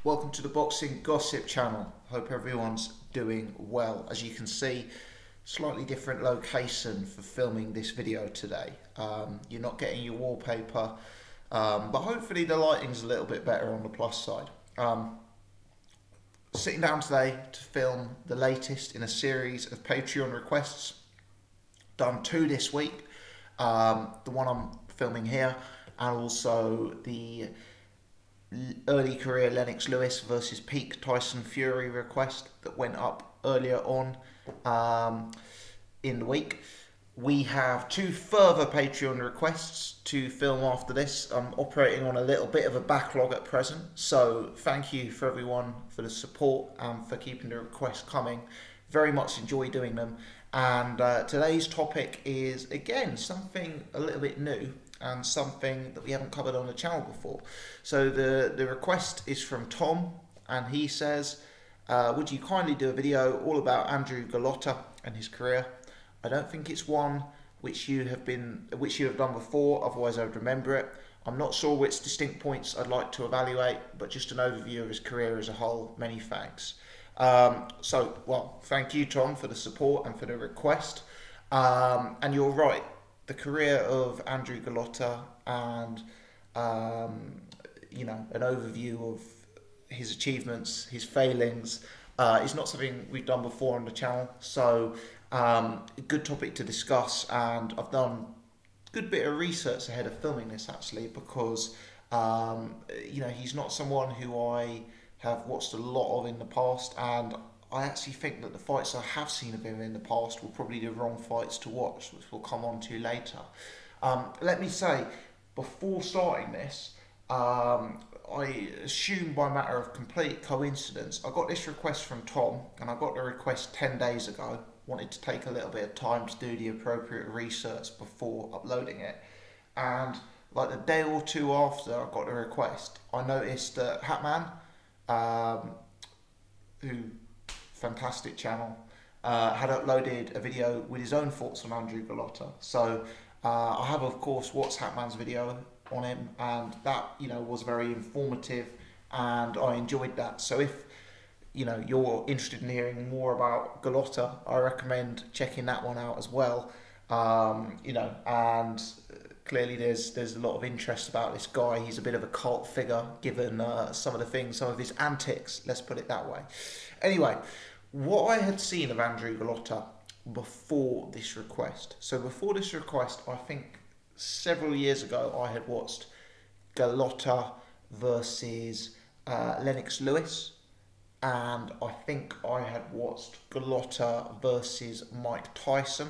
welcome to the Boxing Gossip channel. Hope everyone's doing well. As you can see, slightly different location for filming this video today. You're not getting your wallpaper, but hopefully the lighting's a little bit better on the plus side. Sitting down today to film the latest in a series of Patreon requests. Done 2 this week, the one I'm filming here, and also the early career Lennox Lewis versus peak Tyson Fury request that went up earlier on in the week. We have 2 further Patreon requests to film after this. I'm operating on a little bit of a backlog at present, so thank you for everyone for the support and for keeping the requests coming. Very much enjoy doing them. And today's topic is, again, something a little bit new and something that we haven't covered on the channel before. So the request is from Tom, and he says, would you kindly do a video all about Andrew Golota and his career? I don't think it's one which you have done before, otherwise I would remember it. I'm not sure which distinct points I'd like to evaluate, but just an overview of his career as a whole. Many thanks. Well, thank you, Tom, for the support and for the request. And you're right, the career of Andrew Golota and an overview of his achievements, his failings, is not something we've done before on the channel. So a good topic to discuss, and I've done a good bit of research ahead of filming this actually, because he's not someone who I have watched a lot of in the past, and I actually think that the fights I have seen of him in the past were probably the wrong fights to watch, which we'll come on to later. Let me say, before starting this, I assume by matter of complete coincidence, I got this request from Tom, and I got the request 10 days ago. Wanted to take a little bit of time to do the appropriate research before uploading it. And like the day or two after I got the request, I noticed that Hatman, who, fantastic channel, had uploaded a video with his own thoughts on Andrew Golota. So I have of course watched Hatman's video on him, and that was very informative, and I enjoyed that. So if you're interested in hearing more about Golota, I recommend checking that one out as well. And clearly there's a lot of interest about this guy. He's a bit of a cult figure given some of his antics, let's put it that way. Anyway, what I had seen of Andrew Golota before this request. So before this request, I think several years ago, I had watched Golota versus Lennox Lewis, and I think I had watched Golota versus Mike Tyson,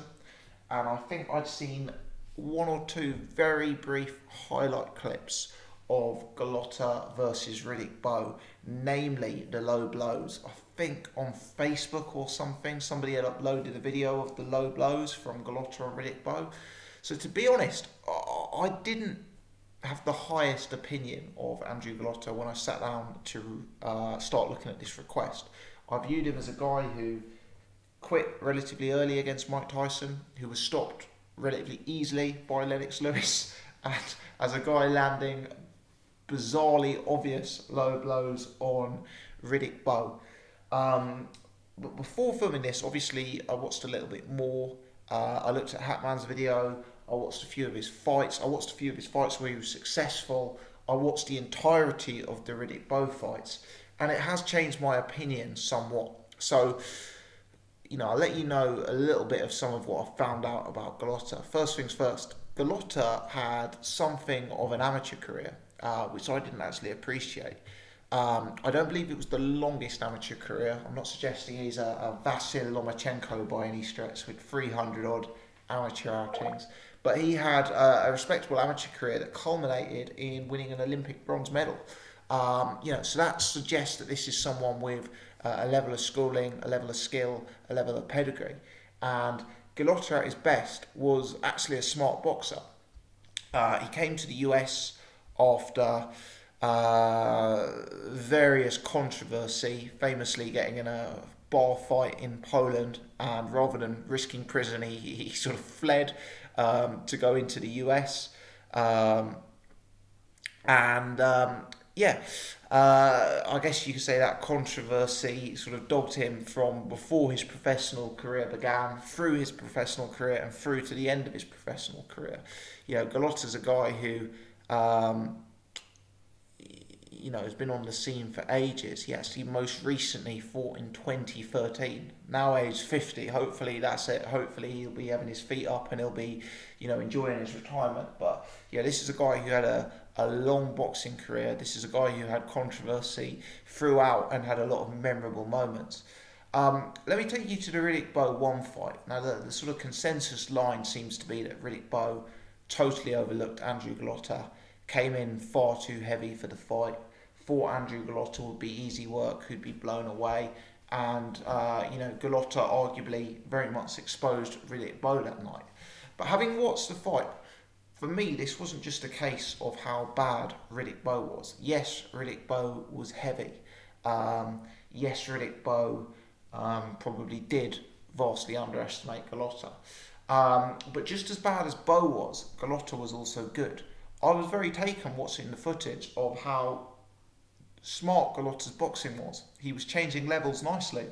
and I think I'd seen 1 or 2 very brief highlight clips of Golota versus Riddick Bowe, namely the low blows. I think on Facebook or something, somebody had uploaded a video of the low blows from Golota and Riddick Bowe. So to be honest, I didn't have the highest opinion of Andrew Golota when I sat down to start looking at this request. I viewed him as a guy who quit relatively early against Mike Tyson, who was stopped relatively easily by Lennox Lewis, and as a guy landing bizarrely obvious low blows on Riddick Bowe. But before filming this, obviously I watched a little bit more. I looked at Hatman's video, I watched a few of his fights, where he was successful, I watched the entirety of the Riddick Bowe fights, and it has changed my opinion somewhat. So, I'll let you know a little bit of some of what I found out about Golota. First things first, Golota had something of an amateur career, which I didn't actually appreciate. I don't believe it was the longest amateur career. I'm not suggesting he's a Vasil Lomachenko by any stretch with 300 odd amateur outings, but he had a respectable amateur career that culminated in winning an Olympic bronze medal. So that suggests that this is someone with a level of schooling, a level of skill, a level of pedigree. And Golota at his best was actually a smart boxer. He came to the US after various controversy, famously getting in a bar fight in Poland, and rather than risking prison, he sort of fled to go into the US. yeah, I guess you could say that controversy sort of dogged him from before his professional career began, through his professional career, and through to the end of his professional career. You know, Golota's a guy who, um, you know, has been on the scene for ages. He actually most recently fought in 2013. Now aged 50. Hopefully that's it. Hopefully he'll be having his feet up and he'll be, you know, enjoying his retirement. But yeah, this is a guy who had a long boxing career. This is a guy who had controversy throughout and had a lot of memorable moments. Let me take you to the Riddick Bowe 1 fight. Now, the sort of consensus line seems to be that Riddick Bowe totally overlooked Andrew Golota, came in far too heavy for the fight, thought Andrew Golota would be easy work, who'd be blown away, and you know, Golota arguably very much exposed Riddick Bowe that night. But having watched the fight, for me, this wasn't just a case of how bad Riddick Bowe was. Yes, Riddick Bowe was heavy. Yes, Riddick Bowe probably did vastly underestimate Golota. But just as bad as Bowe was, Golota was also good. I was very taken watching the footage of how smart Golota's boxing was. He was changing levels nicely.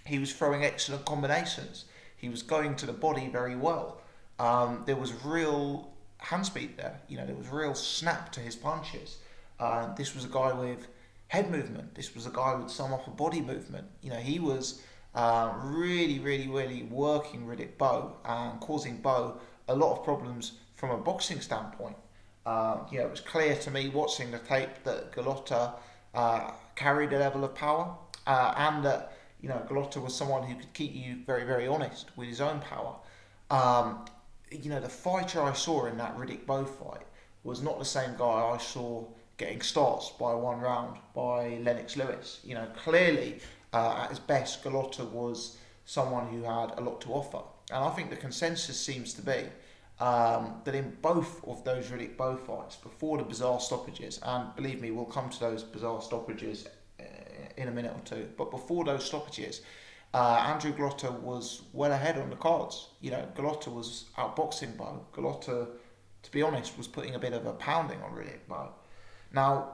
He was throwing excellent combinations. He was going to the body very well. There was real hand speed there. You know, there was real snap to his punches. This was a guy with head movement. This was a guy with some upper body movement. You know, he was really working Riddick Bowe and causing Bowe a lot of problems from a boxing standpoint. You know, it was clear to me watching the tape that Golota carried a level of power, and that, you know, Golota was someone who could keep you very honest with his own power. You know, the fighter I saw in that Riddick Bowe fight was not the same guy I saw getting starts by 1 round by Lennox Lewis. You know, clearly at his best, Golota was someone who had a lot to offer, and I think the consensus seems to be that in both of those Riddick Bowe fights, before the bizarre stoppages, and believe me, we'll come to those bizarre stoppages in a minute or two, but before those stoppages, Andrew Golota was well ahead on the cards. You know, Golota was outboxing Bowe. Golota, to be honest, was putting a bit of a pounding on Riddick Bowe. Now,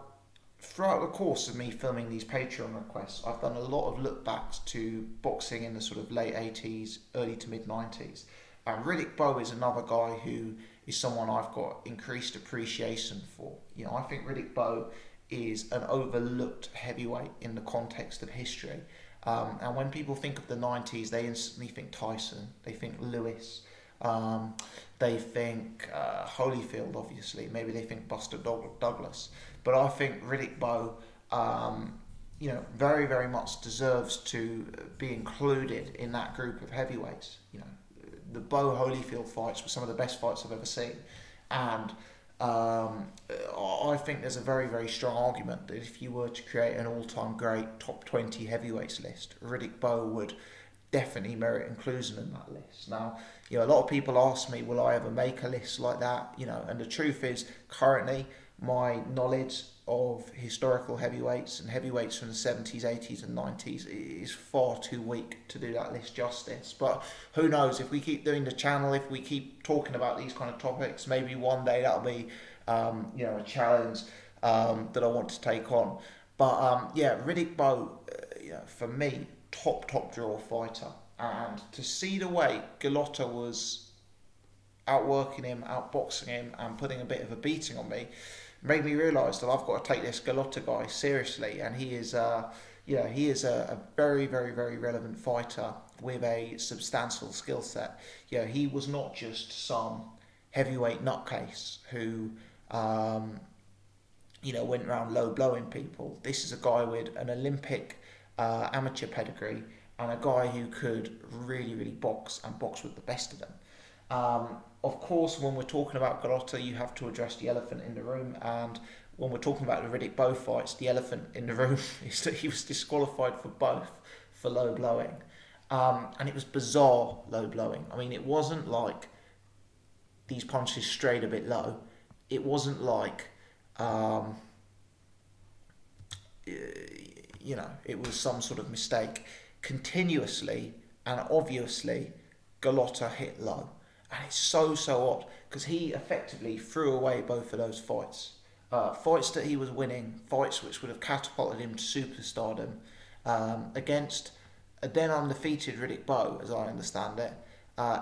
throughout the course of me filming these Patreon requests, I've done a lot of look backs to boxing in the sort of late 80s, early to mid 90s. And Riddick Bowe is another guy who is someone I've got increased appreciation for. You know, I think Riddick Bowe is an overlooked heavyweight in the context of history. And when people think of the 90s, they instantly think Tyson, they think Lewis, they think Holyfield, obviously. Maybe they think Buster Douglas. But I think Riddick Bowe, you know, very much deserves to be included in that group of heavyweights. You know, the Bowe Holyfield fights were some of the best fights I've ever seen, and I think there's a very strong argument that if you were to create an all-time great top 20 heavyweights list, Riddick Bowe would definitely merit inclusion in that list. Now, you know, a lot of people ask me, will I ever make a list like that? You know, and the truth is, currently, my knowledge of historical heavyweights and heavyweights from the 70s, 80s and 90s is far too weak to do that list justice. But who knows, if we keep doing the channel, if we keep talking about these kind of topics, maybe one day that'll be you know, a challenge that I want to take on. But yeah, Riddick Bowe, you know, for me, top draw fighter. And to see the way Golota was outworking him, outboxing him and putting a bit of a beating on me, made me realise that I've got to take this Golota guy seriously, and he is, you know, he is a very relevant fighter with a substantial skill set. You know, he was not just some heavyweight nutcase who, you know, went around low blowing people. This is a guy with an Olympic amateur pedigree and a guy who could really box and box with the best of them. Of course, when we're talking about Golota, you have to address the elephant in the room, and when we're talking about the Riddick Bowe fights, the elephant in the room is that he was disqualified for both for low blowing. And it was bizarre low blowing. I mean, it wasn't like these punches strayed a bit low. It wasn't like, you know, it was some sort of mistake. Continuously and obviously, Golota hit low. And it's so odd, because he effectively threw away both of those fights. fights that he was winning, fights which would have catapulted him to superstardom, against a then undefeated Riddick Bowe, as I understand it.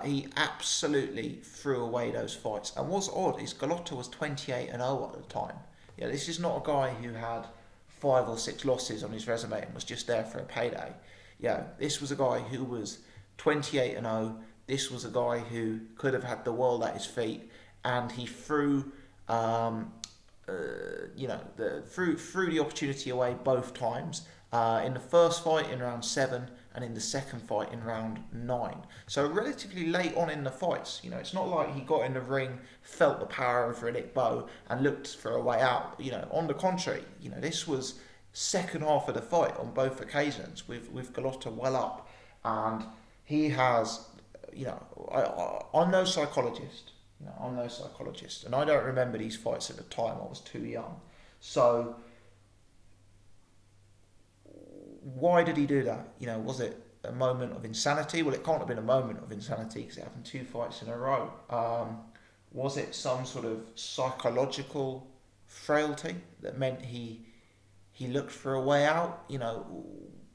He absolutely threw away those fights. And what's odd is Golota was 28-0 at the time. Yeah, this is not a guy who had 5 or 6 losses on his resume and was just there for a payday. Yeah, this was a guy who was 28-0. This was a guy who could have had the world at his feet, and he threw, threw the opportunity away both times. In the first fight in round 7 and in the second fight in round 9. So relatively late on in the fights. You know, it's not like he got in the ring, felt the power of Riddick Bowe and looked for a way out. You know, on the contrary, you know, this was second half of the fight on both occasions with Golota well up. And he has, you know, I'm no psychologist. You know, I'm no psychologist. And I don't remember these fights at the time. I was too young. So why did he do that? You know, was it a moment of insanity? Well, it can't have been a moment of insanity because it happened 2 fights in a row. Was it some sort of psychological frailty that meant he looked for a way out? You know,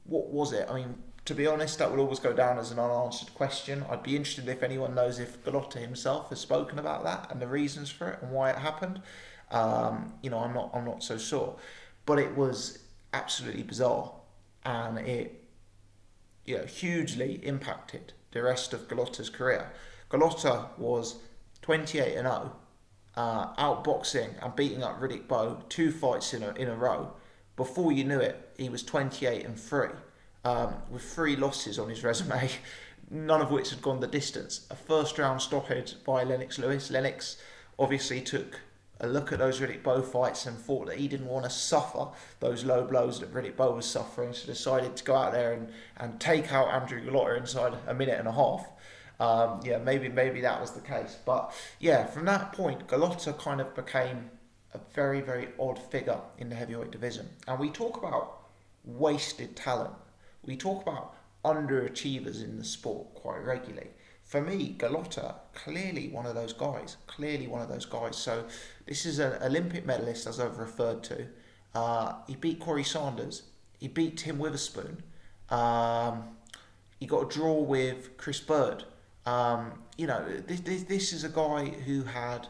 what was it? I mean, to be honest, that will always go down as an unanswered question. I'd be interested if anyone knows if Golota himself has spoken about that and the reasons for it and why it happened. You know, I'm not so sure, but it was absolutely bizarre. And it, you know, hugely impacted the rest of Golota's career. Golota was 28-0, outboxing and beating up Riddick Bowe 2 fights in a row. Before you knew it, he was 28-3, with 3 losses on his resume, none of which had gone the distance. A first round stoppage by Lennox Lewis. Lennox obviously took a look at those Riddick Bowe fights and thought that he didn't want to suffer those low blows that Riddick Bowe was suffering, so decided to go out there and take out Andrew Golota inside a minute and a half. Yeah, maybe that was the case. But yeah, from that point, Golota kind of became a very, very odd figure in the heavyweight division. And we talk about wasted talent. We talk about underachievers in the sport quite regularly. For me, Golota, clearly one of those guys. So this is an Olympic medalist, as I've referred to. He beat Corey Sanders. He beat Tim Witherspoon. He got a draw with Chris Bird. You know, this is a guy who had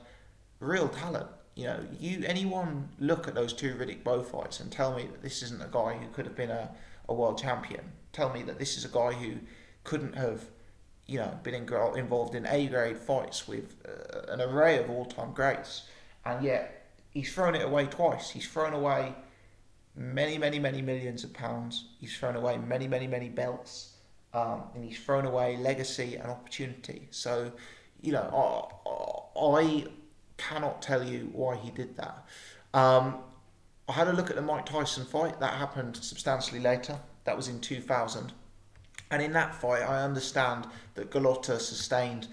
real talent. You know, anyone look at those 2 Riddick Bowe fights and tell me that this isn't a guy who could have been a world champion. Tell me that this is a guy who couldn't have, you know, been involved in A-grade fights with an array of all-time greats, and yet he's thrown it away twice. He's thrown away many, many, many millions of pounds. He's thrown away many, many, many belts, and he's thrown away legacy and opportunity. So, you know, I cannot tell you why he did that. I had a look at the Mike Tyson fight. That happened substantially later. That was in 2000. And in that fight, I understand that Golota sustained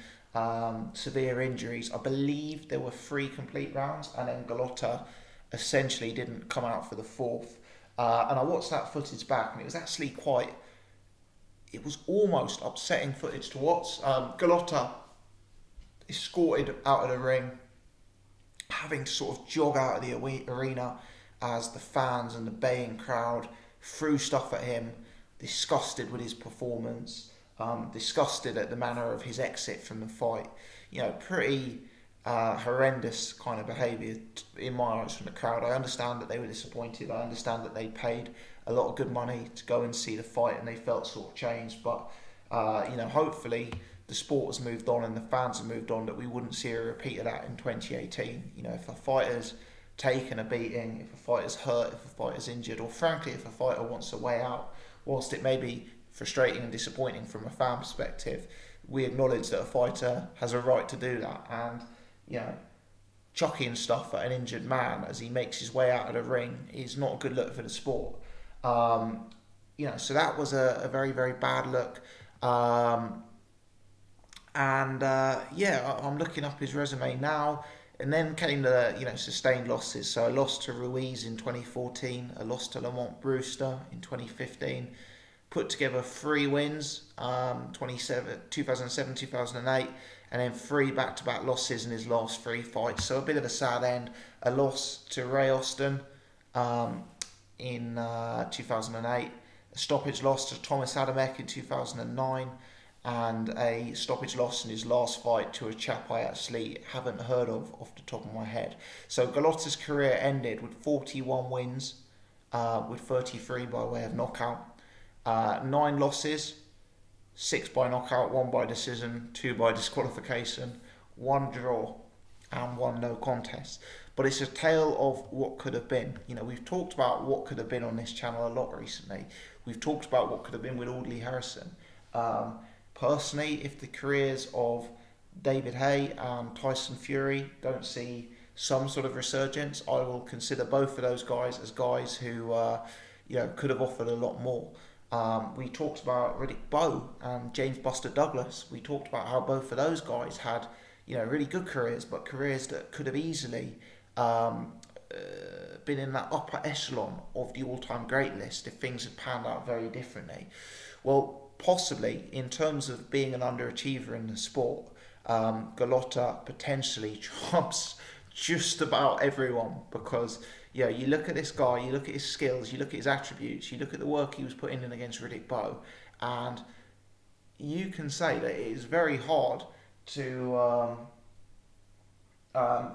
severe injuries. I believe there were 3 complete rounds, and then Golota essentially didn't come out for the 4th. And I watched that footage back, and it was actually it was almost upsetting footage to watch. Golota escorted out of the ring, having to sort of jog out of the arena as the fans and the baying crowd threw stuff at him, disgusted with his performance, disgusted at the manner of his exit from the fight. You know, pretty horrendous kind of behaviour in my eyes from the crowd. I understand that they were disappointed. I understand that they paid a lot of good money to go and see the fight, and they felt sort of changed. But you know, hopefully the sport has moved on and the fans have moved on, that we wouldn't see a repeat of that in 2018. You know, if a fighter's taken a beating, if a fighter's hurt, if a fighter's injured, or frankly if a fighter wants a way out, whilst it may be frustrating and disappointing from a fan perspective, we acknowledge that a fighter has a right to do that. And, you know, chucking stuff at an injured man as he makes his way out of the ring is not a good look for the sport. You know, so that was a very, very bad look. Yeah, I'm looking up his resume now. And then came the, you know, sustained losses. So a loss to Ruiz in 2014, a loss to Lamont Brewster in 2015. Put together 3 wins, 2007, 2008, and then 3 back-to-back losses in his last 3 fights. So a bit of a sad end. A loss to Ray Austin in 2008, a stoppage loss to Thomas Adamek in 2009, and a stoppage loss in his last fight to a chap I actually haven't heard of off the top of my head. So Golota's career ended with 41 wins, with 33 by way of knockout, 9 losses, 6 by knockout, 1 by decision, 2 by disqualification, 1 draw, and 1 no contest. But it's a tale of what could have been. You know, we've talked about what could have been on this channel a lot recently. We've talked about what could have been with Audley Harrison. Personally, if the careers of David Haye and Tyson Fury don't see some sort of resurgence, I will consider both of those guys as guys who you know, could have offered a lot more. We talked about Riddick Bowe and James Buster Douglas. We talked about how both of those guys had, you know, really good careers, but careers that could have easily been in that upper echelon of the all-time great list if things had panned out very differently. Well, possibly in terms of being an underachiever in the sport, Golota potentially trumps just about everyone, because yeah, you look at this guy, you look at his skills, you look at his attributes, you look at the work he was putting in against Riddick Bowe, and you can say that it is very hard to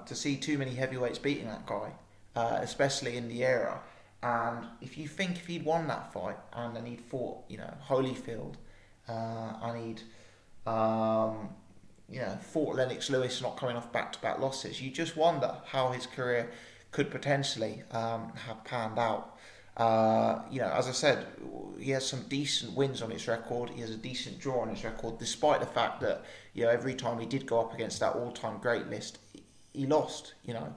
see too many heavyweights beating that guy, especially in the era. And if you think if he'd won that fight and then he'd fought, you know, Holyfield, and he'd you know, fought Lennox Lewis, not coming off back-to-back losses, you just wonder how his career could potentially have panned out. You know, as I said, he has some decent wins on his record. He has a decent draw on his record, despite the fact that, you know, every time he did go up against that all-time great list, he lost. You know,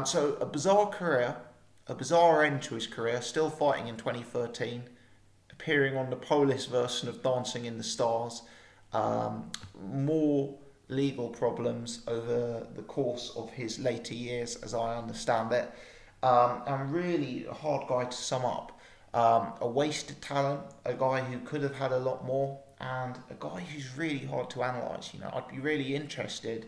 so a bizarre career, a bizarre end to his career. Still fighting in 2013, appearing on the Polish version of Dancing in the Stars. More legal problems over the course of his later years, as I understand it, and really a hard guy to sum up. A wasted talent, a guy who could have had a lot more, and a guy who's really hard to analyse. You know, I'd be really interested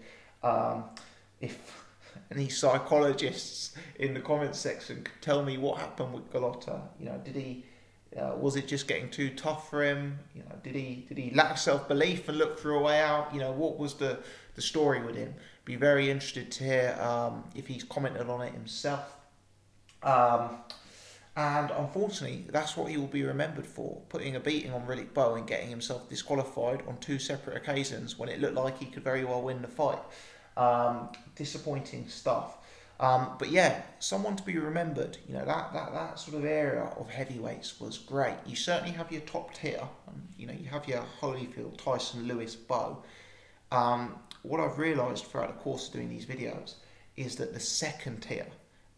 if any psychologists in the comments section could tell me what happened with Golota. You know, did he was it just getting too tough for him? You know, did he lack self-belief and look for a way out? You know, what was the story with him? Be very interested to hear if he's commented on it himself. And unfortunately, that's what he will be remembered for, putting a beating on Riddick Bowe and getting himself disqualified on 2 separate occasions when it looked like he could very well win the fight. Disappointing stuff. But yeah, someone to be remembered. You know, that sort of area of heavyweights was great. You certainly have your top tier. You know, you have your Holyfield, Tyson, Lewis, Bowe. What I've realised throughout the course of doing these videos is that the second tier,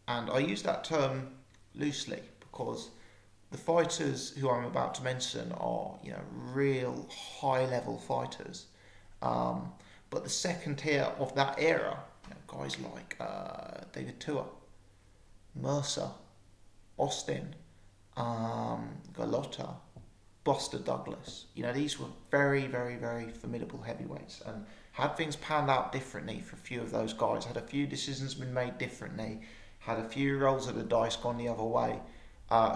and I use that term loosely because the fighters who I'm about to mention are, you know, real high-level fighters. But the second tier of that era, you know, guys like David Tua, Mercer, Austin, Golota, Buster Douglas. You know, these were very, very, very formidable heavyweights. And had things panned out differently for a few of those guys, had a few decisions been made differently, had a few rolls of the dice gone the other way,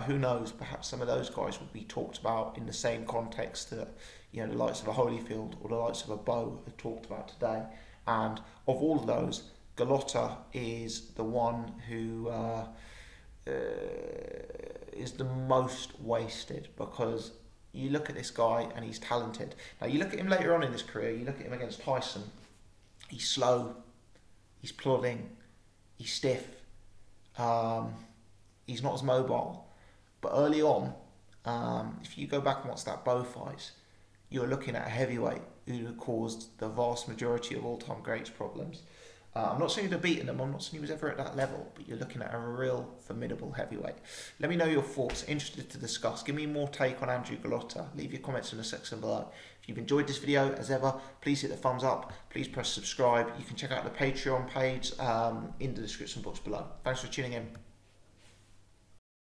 who knows, perhaps some of those guys would be talked about in the same context that, you know, the likes of a Holyfield or the likes of a Bowe are talked about today. And of all of those, Golota is the one who is the most wasted, because you look at this guy and he's talented. Now you look at him later on in his career, you look at him against Tyson, he's slow, he's plodding, he's stiff, he's not as mobile. But early on, if you go back and watch that Bowe fight, you're looking at a heavyweight who caused the vast majority of all-time greats problems. I'm not saying he'd have beaten them, I'm not saying he was ever at that level, but you're looking at a real formidable heavyweight. Let me know your thoughts, interested to discuss. Give me more take on Andrew Golota. Leave your comments in the section below. If you've enjoyed this video, as ever, please hit the thumbs up, please press subscribe. You can check out the Patreon page in the description box below. Thanks for tuning in.